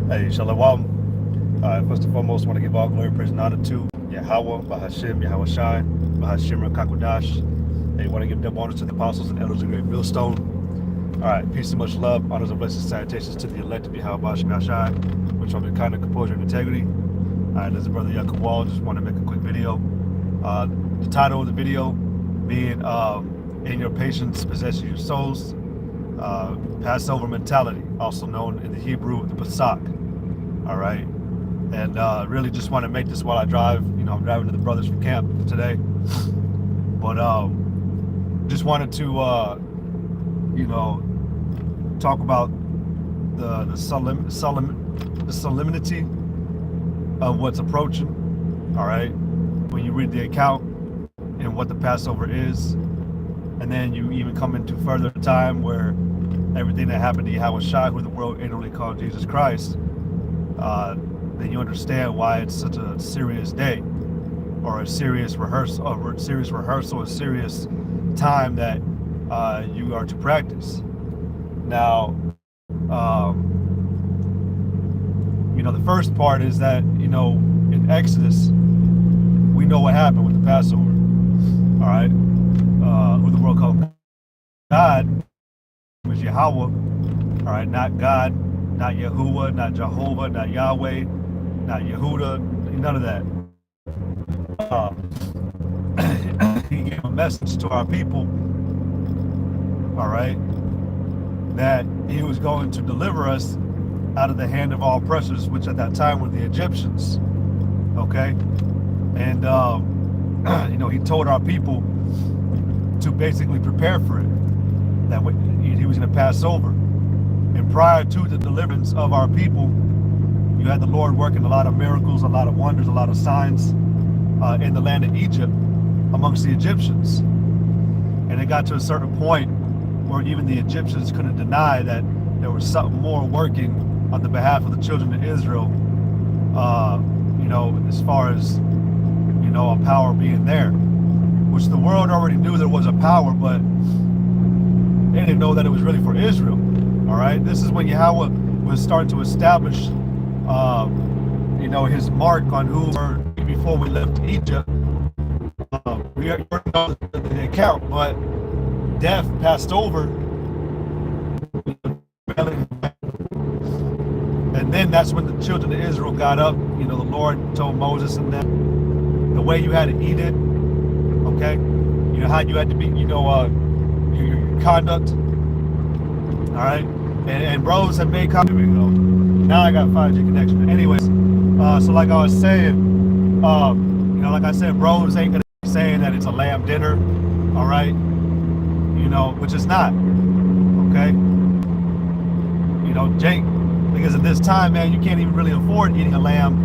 Hey, Shalom. First and foremost, I want to give all glory, praise, and honor to Yahweh, Bahashim, Yahweh Shai, Bahashim, Kakodash. Hey, want to give double honors to the apostles and elders of the great millstone. All right, peace and much love, honors and blessings, salutations to the elect of Yahweh, Bahashim, Yahshai, which are the kind of composure and integrity. All right, this is Brother Yaakov Wall. Just want to make a quick video. The title of the video being In Your Patience Possess Your Souls. Passover mentality, also known in the Hebrew, the Pesach. All right. And really just want to make this while I drive. I'm driving to the brothers from camp today. But just wanted to, talk about the solemnity of what's approaching. All right. When you read the account and what the Passover is, and then you even come into further time where everything that happened to Yahweh Shai, who the world ignorantly called Jesus Christ, then you understand why it's such a serious day, or a serious rehearsal, a serious time that you are to practice. Now, the first part is that, in Exodus, we know what happened with the Passover. All right. Who the world called God was Yahweh. All right, not God, not Yahuwah, not Jehovah, not Yahweh, not Yehuda, none of that. He gave a message to our people, all right, that he was going to deliver us out of the hand of all oppressors, which at that time were the Egyptians. Okay, and he told our people to basically prepare for it, that he was going to pass over. And prior to the deliverance of our people, you had the Lord working a lot of miracles, a lot of wonders, a lot of signs in the land of Egypt amongst the Egyptians. And it got to a certain point where even the Egyptians couldn't deny that there was something more working on the behalf of the children of Israel, as far as, a power being there, which the world already knew there was a power, but they didn't know that it was really for Israel. All right, this is when Yahweh was starting to establish, his mark on who were before we left Egypt. We already know the account, but death passed over, and then that's when the children of Israel got up. The Lord told Moses and them the way you had to eat it. Okay, how you had to be, your conduct. All right, and bros have made comments. Here we go. Now I got 5G connection. Anyways, so like I was saying, like I said, bros ain't gonna be saying that it's a lamb dinner. All right, which it's not. Okay, Jake, because at this time, man, you can't even really afford eating a lamb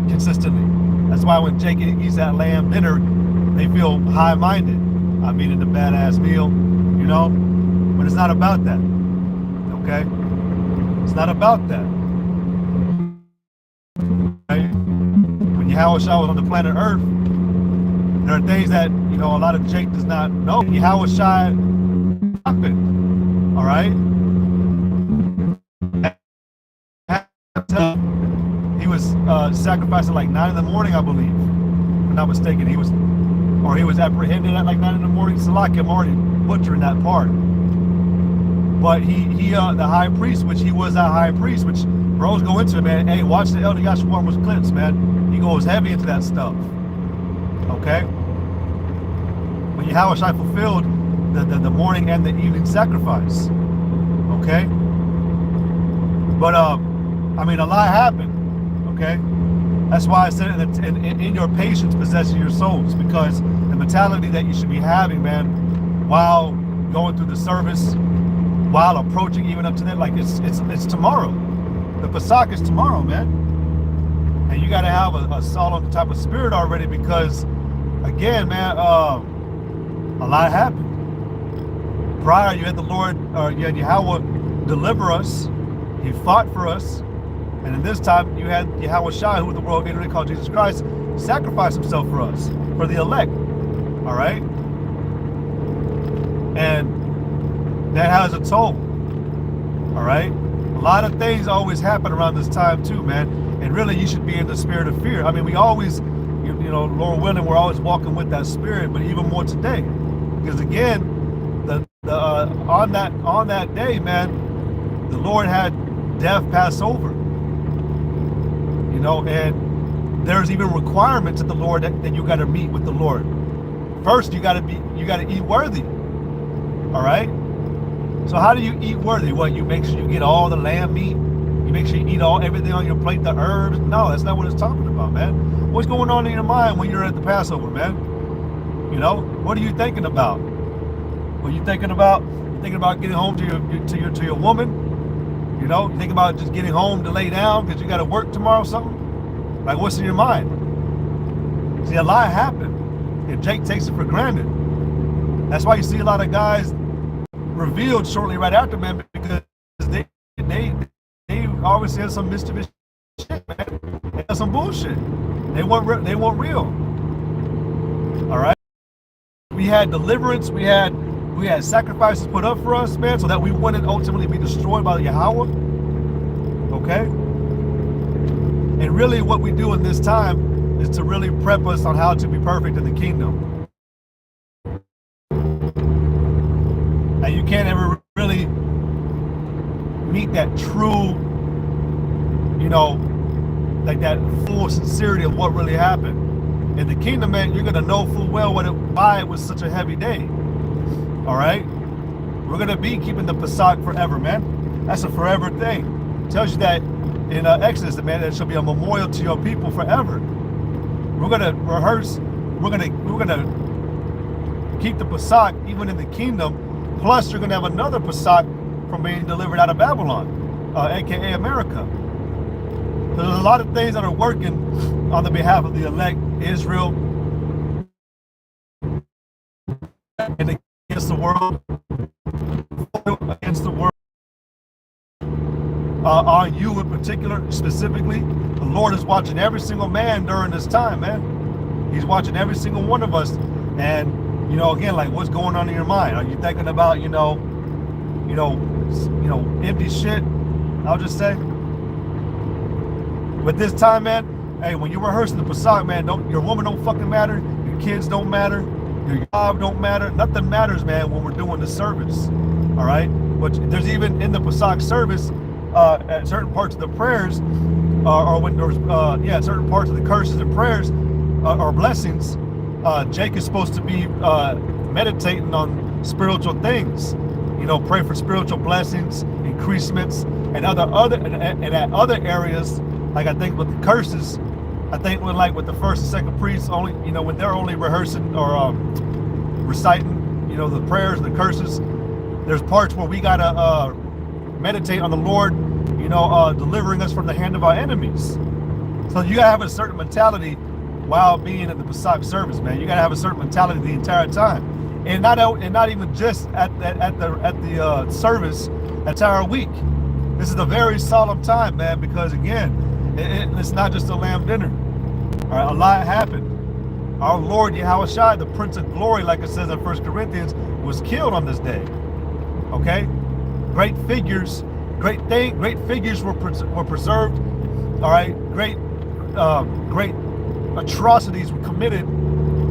consistently. That's why when Jake eats that lamb dinner, they feel high-minded. I'm eating a badass meal, but it's not about that, okay? It's not about that. Right? When Yahweh Shai was on the planet Earth, there are things that, a lot of Jake does not know. Yahweh Shai happened, all right? He was sacrificing like 9 in the morning, I believe. If I'm not mistaken, he was apprehended at like 9 in the morning. Salaki, I'm already butchering that part. But he the high priest, which he was that high priest, which bros go into it, man. Hey, watch the Elder Yahshua's clips, man. He goes heavy into that stuff. Okay? When Yahweh Shai fulfilled the morning and the evening sacrifice. Okay? But a lot happened. Okay? That's why I said in your patience possessing your souls, because the mentality that you should be having, man, while going through the service, while approaching even up to that, like it's tomorrow. The Pesach is tomorrow, man. And you got to have a solemn type of spirit already, because, again, man, a lot happened. Prior, you had the Lord, you had Yahweh deliver us. He fought for us. And in this time, you had Yahweh Shai, who the world ignorantly called Jesus Christ, sacrifice himself for us, for the elect. All right? And that has a toll. All right? lot of things always happen around this time too, man. And really, you should be in the spirit of fear. I mean, we always, you know, Lord willing, we're always walking with that spirit, but even more today, because again, on that day, man, the Lord had death pass over. You know, and there's even requirements of the Lord that you got to meet with the Lord. First, you got to eat worthy. All right. So how do you eat worthy? Well, you make sure you get all the lamb meat. You make sure you eat everything on your plate, the herbs. No, that's not what it's talking about, man. What's going on in your mind when you're at the Passover, man? You know, what are you thinking about? What are you thinking about? You thinking about getting home to your woman? You know, you thinking about just getting home to lay down because you got to work tomorrow or something? Like, what's in your mind? See, a lot happened, and Jake takes it for granted. That's why you see a lot of guys revealed shortly right after, man, because they always said some mischievous shit, man. They had some bullshit. They weren't real. All right. We had deliverance. We had sacrifices put up for us, man, so that we wouldn't ultimately be destroyed by Yahweh. Okay. And really, what we do in this time is to really prep us on how to be perfect in the kingdom. And you can't ever really meet that true, you know, like that full sincerity of what really happened. In the kingdom, man, you're going to know full well why it was such a heavy day. All right? We're going to be keeping the Pesach forever, man. That's a forever thing. It tells you that in Exodus, man, that shall be a memorial to your people forever. We're going to rehearse. We're going to keep the Pesach even in the kingdom. Plus, you're going to have another Pesach from being delivered out of Babylon, aka America. There's a lot of things that are working on the behalf of the elect Israel and against the world, on you in particular, specifically. The Lord is watching every single man during this time, man. He's watching every single one of us, and you know, again, like, what's going on in your mind? Are you thinking about, you know, empty shit? I'll just say. But this time, man, hey, when you're rehearsing the Pesach, man, your woman don't fucking matter, your kids don't matter, your job don't matter, nothing matters, man, when we're doing the service. All right, but there's even in the Pesach service, at certain parts of the prayers, or when there's certain parts of the curses and prayers or blessings. Jake is supposed to be meditating on spiritual things, you know, pray for spiritual blessings, increasements, and at other areas, like I think with the curses, I think with the first and second priests, only, you know, when they're only rehearsing or reciting, you know, the prayers and the curses, there's parts where we gotta meditate on the Lord, you know, delivering us from the hand of our enemies. So you gotta have a certain mentality while being in the Pesach service, man. You gotta have a certain mentality the entire time, and not even just at the service, entire week. This is a very solemn time, man, because again, it's not just a lamb dinner. All right, a lot happened. Our Lord Yahushua, the Prince of Glory, like it says in 1 Corinthians, was killed on this day. Okay, great figures were preserved. All right, great atrocities were committed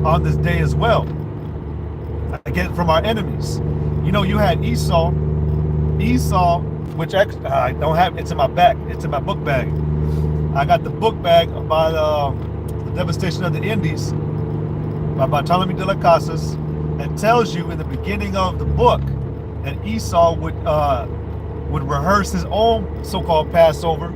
on this day as well, again, from our enemies. You know, you had Esau, which I don't have, it's in my back, it's in my book bag. I got the book bag by the Devastation of the Indies by Bartolome de las Casas, that tells you in the beginning of the book that Esau would rehearse his own so-called Passover,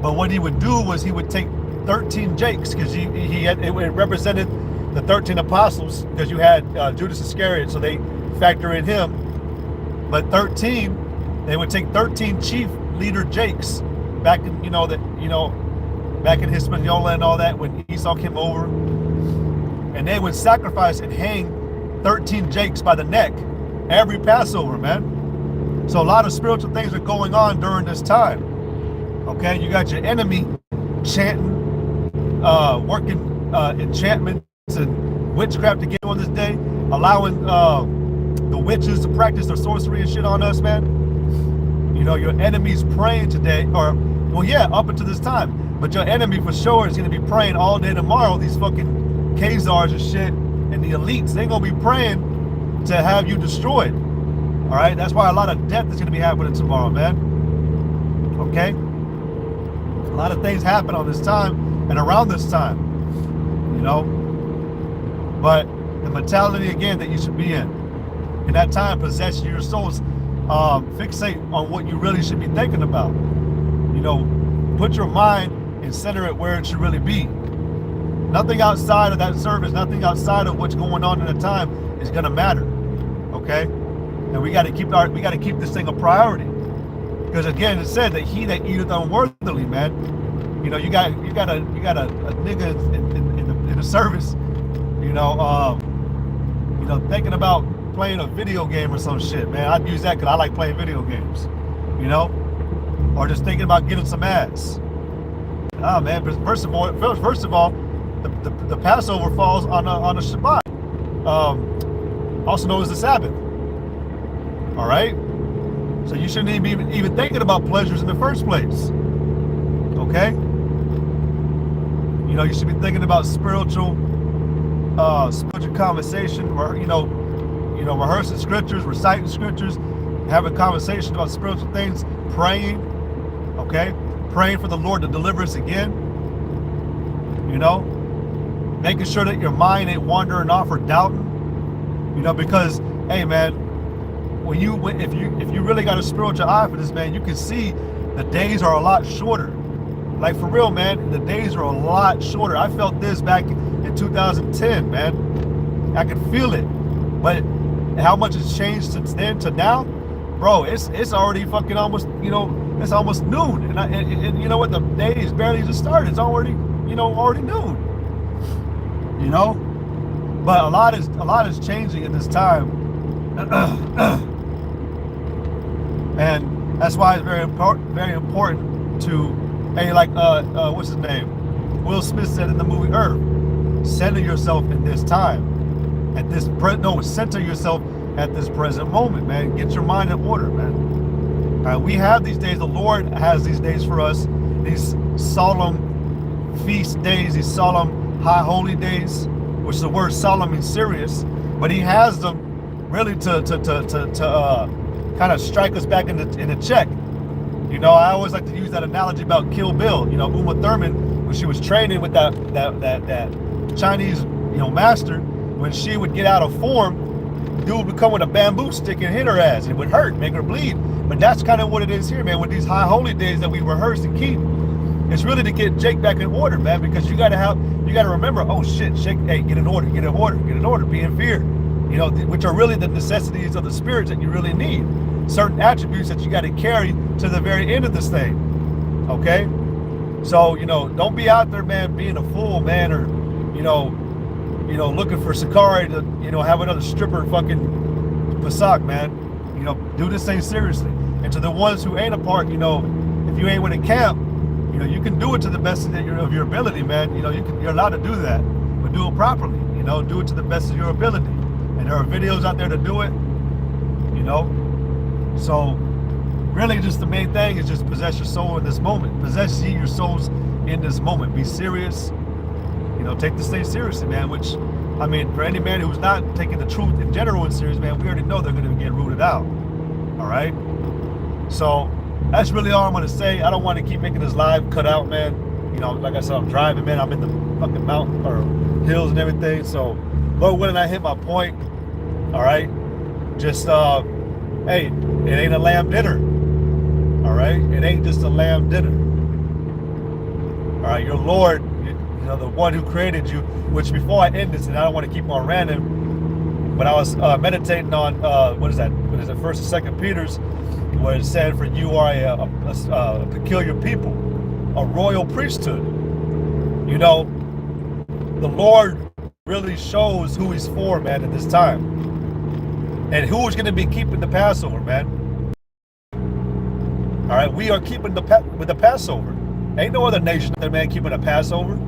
but what he would do was he would take 13 Jakes, because it represented the 13 apostles, because you had Judas Iscariot, so they factor in him. But 13, they would take 13 chief leader Jakes back in, back in Hispaniola and all that, when Esau came over, and they would sacrifice and hang 13 Jakes by the neck every Passover, man. So a lot of spiritual things are going on during this time. Okay, you got your enemy chanting, working enchantments and witchcraft to get on this day, allowing the witches to practice their sorcery and shit on us, man. You know, your enemy's praying today, or, well, yeah, up until this time. But your enemy for sure is going to be praying all day tomorrow. These fucking Khazars and shit and the elites, they're going to be praying to have you destroyed. All right? That's why a lot of death is going to be happening tomorrow, man. Okay? A lot of things happen on this time and around this time, you know? But the mentality, again, that you should be in that time, possess your souls. Fixate on what you really should be thinking about. You know, put your mind and center it where it should really be. Nothing outside of that service, nothing outside of what's going on in the time is gonna matter. Okay? And we gotta keep this thing a priority. Because again, it said that he that eateth unworthily, man. You know, you got a nigga in the service, you know, thinking about playing a video game or some shit, man. I'd use that because I like playing video games, you know, or just thinking about getting some ass. Ah, man. But first of all, the Passover falls on a Shabbat, also known as the Sabbath. All right, so you shouldn't even thinking about pleasures in the first place. Okay, you know, you should be thinking about spiritual conversation, or rehearsing scriptures, reciting scriptures, having conversations about spiritual things, praying, okay? Praying for the Lord to deliver us again, you know? Making sure that your mind ain't wandering off or doubting, you know, because, hey, man, if you really got a spiritual eye for this, man, you can see the days are a lot shorter. Like, for real, man, the days are a lot shorter. I felt this back in 2010, man. I could feel it. But how much has changed since then to now, bro? It's already fucking almost, it's almost noon, and you know what? The day is barely just started. It's already noon. You know, but a lot is changing in this time, and that's why it's very important to, hey, like what's his name? Will Smith said in the movie Earth, center yourself in this time. Center yourself at this present moment, man. Get your mind in order, man. We have these days. The Lord has these days for us. These solemn feast days, these solemn high holy days, which the word solemn means serious. But He has them really to kind of strike us back in the check. You know, I always like to use that analogy about Kill Bill. You know, Uma Thurman, when she was training with that Chinese, master. When she would get out of form, dude would come with a bamboo stick and hit her ass. It would hurt, make her bleed. But that's kind of what it is here, man. With these high holy days that we rehearse and keep, it's really to get Jake back in order, man. Because you gotta remember, oh shit, get in order, be in fear. You know, which are really the necessities of the spirits that you really need. Certain attributes that you got to carry to the very end of this thing. Okay, so don't be out there, man, being a fool, man, or looking for Sakari to, have another stripper fucking Pasak, man. Do this thing seriously. And to the ones who ain't a part, if you ain't with a camp, you can do it to the best of your ability, man. You're allowed to do that, but do it properly. Do it to the best of your ability. And there are videos out there to do it. So really, just the main thing is just possess your soul in this moment. Possess ye your souls in this moment. Be serious. Take this thing seriously, man, which, I mean, for any man who's not taking the truth in general in serious, man, we already know they're going to get rooted out. All right? So that's really all I'm going to say. I don't want to keep making this live cut out, man. Like I said, I'm driving, man. I'm in the fucking mountain or hills and everything. So, Lord willing, I hit my point. All right? Just, hey, it ain't a lamb dinner. All right? It ain't just a lamb dinner. All right? Your Lord, the one who created you, which before I end this, and I don't want to keep on random, but I was meditating on, what is it, 1st and 2nd Peter's, where it said, for you are a peculiar people, a royal priesthood. The Lord really shows who He's for, man, in this time. And who's going to be keeping the Passover, man. All right, we are keeping with the Passover. Ain't no other nation out there, man, keeping a Passover.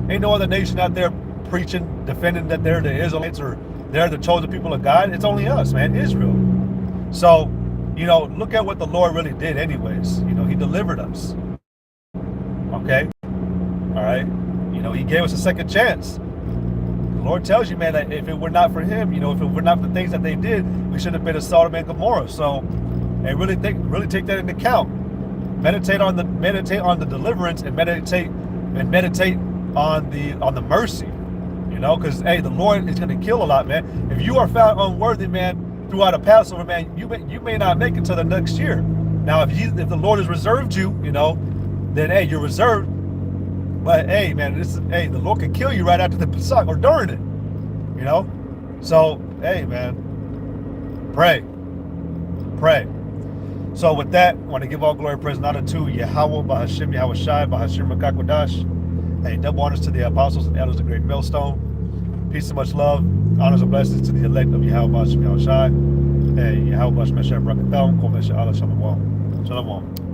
Ain't no other nation out there preaching, defending that they're the Israelites or they're the chosen people of God. It's only us, man, Israel. So look at what the Lord really did anyways. He delivered us. Okay? All right? He gave us a second chance. The Lord tells you, man, that if it were not for him, if it were not for the things that they did, we should have been a Sodom and Gomorrah. So, hey, really take that into account. Meditate on the deliverance, and meditate on the mercy. Because hey, the Lord is going to kill a lot, man. If you are found unworthy, man, throughout a Passover, man, you may not make it to the next year. Now, if the Lord has reserved you, then hey, you're reserved. But hey, man, the Lord can kill you right after the Pesach or during it. So hey, man, pray. So with that, I want to give all glory, praise, and honor to Yahweh, Bahashim, Yahweh Shai, Bahashim, Makakwadash. Hey, double honors to the apostles and elders of the great millstone. Peace and much love, honors and blessings to the elect of Yahweh, Bahashim, Yahweh Shai. Hey, Yahweh, Bahashim, Meshach, Brakatham, Kol Meshach, Allah, Shalom. Shalom.